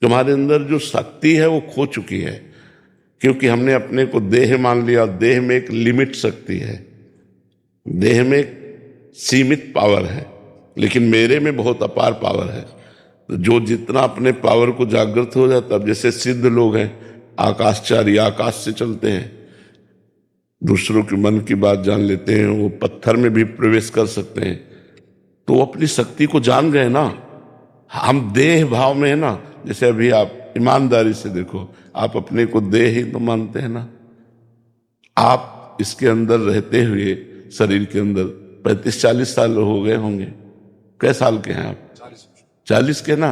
तुम्हारे अंदर जो शक्ति है वो खो चुकी है, क्योंकि हमने अपने को देह मान लिया। देह में एक लिमिट शक्ति है, देह में एक सीमित पावर है, लेकिन मेरे में बहुत अपार पावर है। तो जो जितना अपने पावर को जागृत हो जाता, अब जैसे सिद्ध लोग हैं, आकाशचारी, आकाश से चलते हैं, दूसरों के मन की बात जान लेते हैं, वो पत्थर में भी प्रवेश कर सकते हैं, तो वो अपनी शक्ति को जान गए ना। हम देह भाव में है ना। जैसे अभी आप ईमानदारी से देखो, आप अपने को देह ही तो मानते हैं ना। आप इसके अंदर रहते हुए शरीर के अंदर 35-40 साल हो गए होंगे। कै साल के हैं आप? 40 के ना।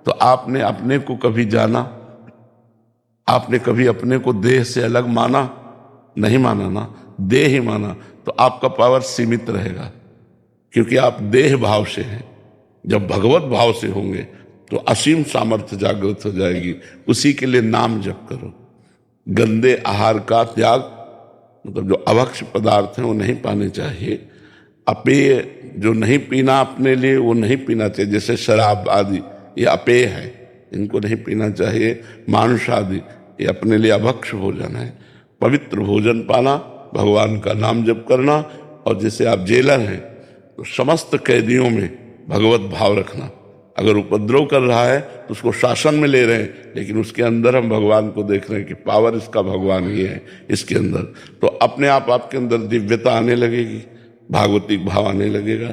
तो आपने अपने को कभी जाना? आपने कभी अपने को देह से अलग माना? नहीं माना ना, देह ही माना। तो आपका पावर सीमित रहेगा, क्योंकि आप देह भाव से हैं। जब भगवत भाव से होंगे तो असीम सामर्थ्य जागृत हो जाएगी। उसी के लिए नाम जप करो। गंदे आहार का त्याग, मतलब जो अभक्ष पदार्थ हैं वो नहीं पाने चाहिए। अपेय जो नहीं पीना अपने लिए, वो नहीं पीना चाहिए। जैसे शराब आदि ये अपेय है, इनको नहीं पीना चाहिए। मांस आदि ये अपने लिए अभक्ष भोजन है। पवित्र भोजन पाना, भगवान का नाम जप करना। और जैसे आप जेलर हैं तो समस्त कैदियों में भगवत भाव रखना। अगर उपद्रव कर रहा है तो उसको शासन में ले रहे हैं, लेकिन उसके अंदर हम भगवान को देख रहे हैं कि पावर इसका भगवान ही है इसके अंदर। तो अपने आप आपके अंदर दिव्यता आने लगेगी, भागवतिक भाव आने लगेगा।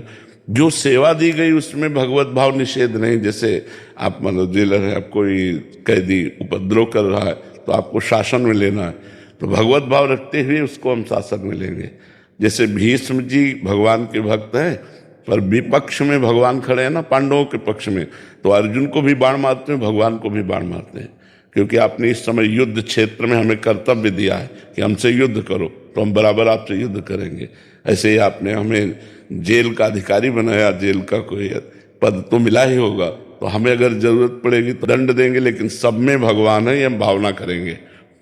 जो सेवा दी गई उसमें भगवत भाव निषेध नहीं। जैसे आप मतलब जेलर है, आप कोई कैदी उपद्रव कर रहा है तो आपको शासन में लेना है, तो भगवत भाव रखते हुए उसको हम शासन में लेंगे। जैसे भीष्म जी भगवान के भक्त हैं, पर विपक्ष में भगवान खड़े हैं ना, पांडवों के पक्ष में, तो अर्जुन को भी बाण मारते हैं, भगवान को भी बाण मारते हैं। क्योंकि आपने इस समय युद्ध क्षेत्र में हमें कर्तव्य दिया है कि हमसे युद्ध करो, तो हम बराबर आपसे युद्ध करेंगे। ऐसे ही आपने हमें जेल का अधिकारी बनाया, जेल का कोई पद तो मिला ही होगा, तो हमें अगर जरूरत पड़ेगी तो दंड देंगे, लेकिन सब में भगवान है ये हम भावना करेंगे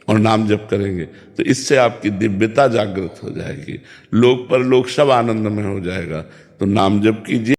और नाम जप करेंगे। तो इससे आपकी दिव्यता जागृत हो जाएगी, लोक पर लोक सब आनंद में हो जाएगा। तो नाम जप कीजिए।